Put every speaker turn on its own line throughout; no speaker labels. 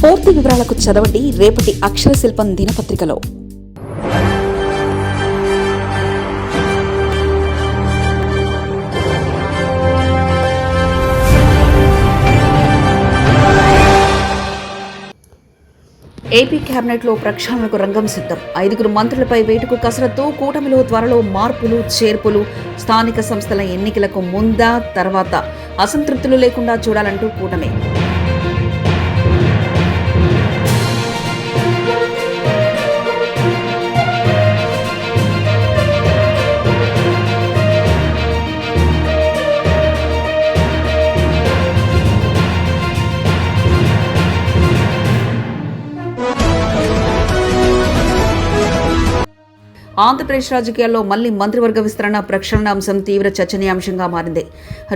పూర్తి వివరాలకు చదవండి రేపటి అక్షర శిల్పం దినపత్రికలో. ఏపీ కేబినెట్లో ప్రక్షాళనకు రంగం సిద్ధం. 5 మంత్రులపై వేటుకు కసరత్తు. కూటమిలో త్వరలో మార్పులు చేర్పులు. స్థానిక సంస్థల ఎన్నికలకు ముందా తర్వాత అసంతృప్తులు లేకుండా చూడాలంటూ కూటమి. ఆంధ్రప్రదేశ్ రాజకీయాల్లో మళ్లీ మంత్రివర్గ విస్తరణ ప్రక్షాళన అంశం తీవ్ర చర్చనీయాంశంగా మారింది.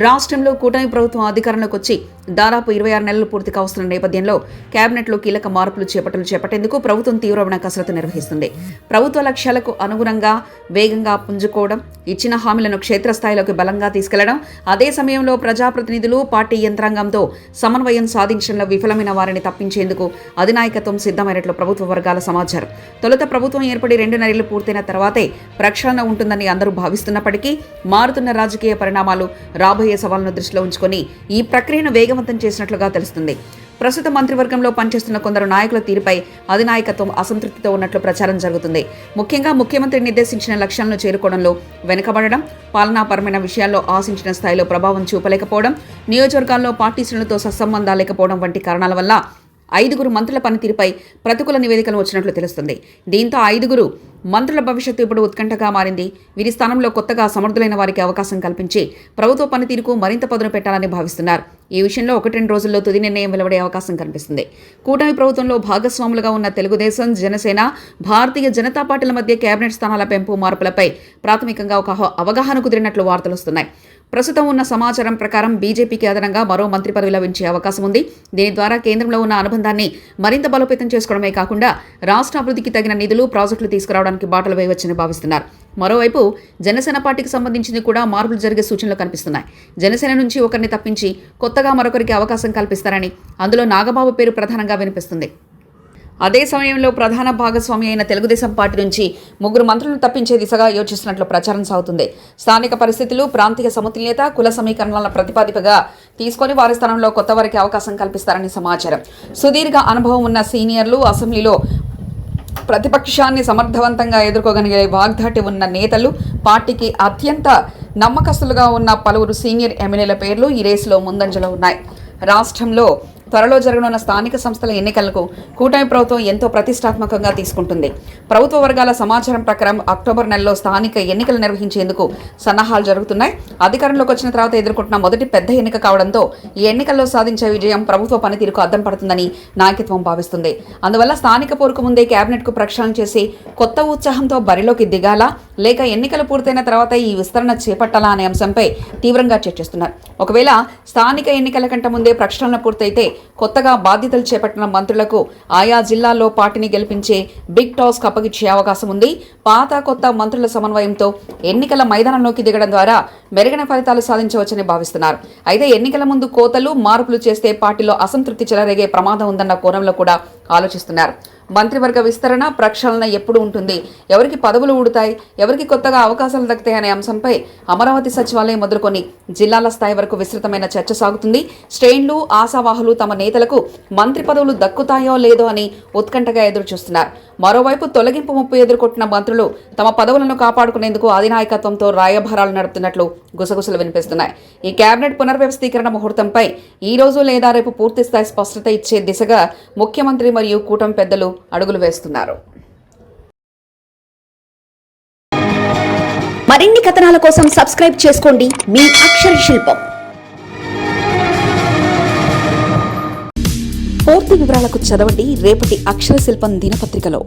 రాష్ట్రంలో కూటమి ప్రభుత్వం అధికారంలోకి వచ్చి దాదాపు 26 నెలలు పూర్తి కావస్తున్న నేపథ్యంలో కేబినెట్లో కీలక మార్పులు చేపట్టేందుకు ప్రభుత్వం తీవ్రమైన కసరత్తు నిర్వహిస్తుంది. ప్రభుత్వ లక్ష్యాలకు అనుగుణంగా వేగంగా పుంజుకోవడం, ఇచ్చిన హామీలను క్షేత్రస్థాయిలోకి బలంగా తీసుకెళ్లడం, అదే సమయంలో ప్రజాప్రతినిధులు, పార్టీ యంత్రాంగంతో సమన్వయం సాధించడంలో విఫలమైన వారిని తప్పించేందుకు అధినాయకత్వం సిద్ధమైనట్లు ప్రభుత్వ వర్గాల సమాచారం. తొలుత ప్రభుత్వం ఏర్పడి 2 నెలలు పూర్తయిన తర్వాతే ప్రక్షాళన ఉంటుందని అందరూ భావిస్తున్నప్పటికీ మారుతున్న రాజకీయ పరిణామాలు, రాబోయే సవాళ్లను దృష్టిలో ఉంచుకొని ఈ ప్రక్రియను వేగవంతం చేసినట్లుగా తెలుస్తుంది. ప్రస్తుత మంత్రివర్గంలో పనిచేస్తున్న కొందరు నాయకుల తీరుపై అధినాయకత్వం అసంతృప్తితో ఉన్నట్లు ప్రచారం జరుగుతుంది. ముఖ్యంగా ముఖ్యమంత్రి నిర్దేశించిన లక్ష్యాలను చేరుకోవడంలో వెనుకబడడం, పాలనాపరమైన విషయాల్లో ఆశించిన స్థాయిలో ప్రభావం చూపలేకపోవడం, నియోజకవర్గాల్లో పార్టీ శ్రేణులతో సత్సంబంధాలు లేకపోవడం వంటి కారణాల వల్ల 5 మంత్రుల పనితీరుపై ప్రతికూల నివేదికలు వచ్చినట్లు తెలుస్తుంది. దీంతో 5 మంత్రుల భవిష్యత్తు ఇప్పుడు ఉత్కంఠగా మారింది. వీరి స్థానంలో కొత్తగా సమర్థులైన వారికి అవకాశం కల్పించి ప్రభుత్వ పనితీరుకు మరింత పదును పెట్టాలని భావిస్తున్నారు. ఈ విషయంలో 1-2 రోజుల్లో తుది నిర్ణయం వెలువడే అవకాశం కనిపిస్తుంది. కూటమి ప్రభుత్వంలో భాగస్వాములుగా ఉన్న తెలుగుదేశం, జనసేన, భారతీయ జనతా పార్టీల మధ్య కేబినెట్ స్థానాల పెంపు మార్పులపై ప్రాథమికంగా ఒక అవగాహన కుదిరినట్లు వార్తలు వస్తున్నాయి. ప్రస్తుతం ఉన్న సమాచారం ప్రకారం బీజేపీకి అదనంగా మరో మంత్రి పదవి లభించే అవకాశం ఉంది. దీని ద్వారా కేంద్రంలో ఉన్న అనుబంధాన్ని మరింత బలోపేతం చేసుకోవడమే కాకుండా రాష్ట్ర అభివృద్ధికి తగిన నిధులు, ప్రాజెక్టులు తీసుకురావడానికి బాటలు వేయవచ్చని భావిస్తున్నారు. మరోవైపు జనసేన పార్టీకి సంబంధించింది కూడా మార్పులు జరిగే సూచనలు కనిపిస్తున్నాయి. జనసేన నుంచి ఒకరిని తప్పించి కొత్తగా మరొకరికి అవకాశం కల్పిస్తారని, అందులో నాగబాబు పేరు ప్రధానంగా వినిపిస్తుంది. అదే సమయంలో ప్రధాన భాగస్వామి అయిన తెలుగుదేశం పార్టీ నుంచి 3 మంత్రులను తప్పించే దిశగా యోచిస్తున్నట్లు ప్రచారం సాగుతుంది. స్థానిక పరిస్థితులు, ప్రాంతీయ సమతుల్యత, కుల సమీకరణల ప్రతిపాదికగా తీసుకొని వారి స్థానంలో కొత్త వారికి అవకాశం కల్పిస్తారని సమాచారం. సుదీర్ఘ అనుభవం ఉన్న సీనియర్లు, అసెంబ్లీలో ప్రతిపక్షాన్ని సమర్థవంతంగా ఎదుర్కోగలిగే వాగ్దాటి ఉన్న నేతలు, పార్టీకి అత్యంత నమ్మకస్తులుగా ఉన్న పలువురు సీనియర్ ఎమ్మెల్యేల పేర్లు ఈ రేసులో ముందంజలో ఉన్నాయి. రాష్ట్రంలో త్వరలో జరగనున్న స్థానిక సంస్థల ఎన్నికలకు కూటమి ప్రభుత్వం ఎంతో ప్రతిష్టాత్మకంగా తీసుకుంటుంది. ప్రభుత్వ వర్గాల సమాచారం ప్రకారం అక్టోబర్ నెలలో స్థానిక ఎన్నికలు నిర్వహించేందుకు సన్నాహాలు జరుగుతున్నాయి. అధికారంలోకి వచ్చిన తర్వాత ఎదుర్కొంటున్న మొదటి పెద్ద ఎన్నిక కావడంతో ఈ ఎన్నికల్లో సాధించే విజయం ప్రభుత్వ పనితీరుకు అద్దం పడుతుందని నాయకత్వం భావిస్తుంది. అందువల్ల స్థానిక పోరుకు ముందే కేబినెట్కు ప్రక్షాళన చేసి కొత్త ఉత్సాహంతో బరిలోకి దిగాలా, లేక ఎన్నికలు పూర్తయిన తర్వాత ఈ విస్తరణ చేపట్టాలా అనే అంశంపై తీవ్రంగా చర్చిస్తున్నారు. ఒకవేళ స్థానిక ఎన్నికల కంటే ముందే ప్రక్షాళన పూర్తయితే కొత్తగా బాధ్యతలు చేపట్టిన మంత్రులకు ఆయా జిల్లాల్లో పార్టీని గెలిపించే బిగ్ టాస్క్ అప్పగించే అవకాశం ఉంది. పాత కొత్త మంత్రుల సమన్వయంతో ఎన్నికల మైదానంలోకి దిగడం ద్వారా మెరుగైన ఫలితాలు సాధించవచ్చని భావిస్తున్నారు. అయితే ఎన్నికల ముందు కోతలు, మార్పులు చేస్తే పార్టీలో అసంతృప్తి చెలరేగే ప్రమాదం ఉందన్న కోణంలో కూడా ఆలోచిస్తున్నారు. మంత్రివర్గ విస్తరణ, ప్రక్షాళన ఎప్పుడు ఉంటుంది, ఎవరికి పదవులు ఊడుతాయి, ఎవరికి కొత్తగా అవకాశాలు దక్కుతాయి అనే అంశంపై అమరావతి సచివాలయం మొదలుకొని జిల్లాల స్థాయి వరకు విస్తృతమైన చర్చ సాగుతుంది. శ్రేణులు, ఆశావాహులు తమ నేతలకు మంత్రి పదవులు దక్కుతాయో లేదో అని ఉత్కంఠగా ఎదురుచూస్తున్నారు. మరోవైపు తొలగింపు ముప్పు ఎదుర్కొంటున్న మంత్రులు తమ పదవులను కాపాడుకునేందుకు అధినాయకత్వంతో రాయభారాలు నడుపుతున్నట్లు గుసగుసలు వినిపిస్తున్నాయి. ఈ కేబినెట్ పునర్వ్యవస్థీకరణ ముహూర్తంపై ఈ రోజు లేదా రేపు పూర్తిస్థాయి స్పష్టత ఇచ్చే దిశగా ముఖ్యమంత్రి మరియు కూటమి పెద్దలు అడుగులు వేస్తున్నారు.
మరిన్ని కథనాల కోసం సబ్స్క్రైబ్ చేసుకోండి మీ అక్షర శిల్పం.
పూర్తి వివరాలకు చదవండి రేపటి అక్షర శిల్పం దినపత్రికలో.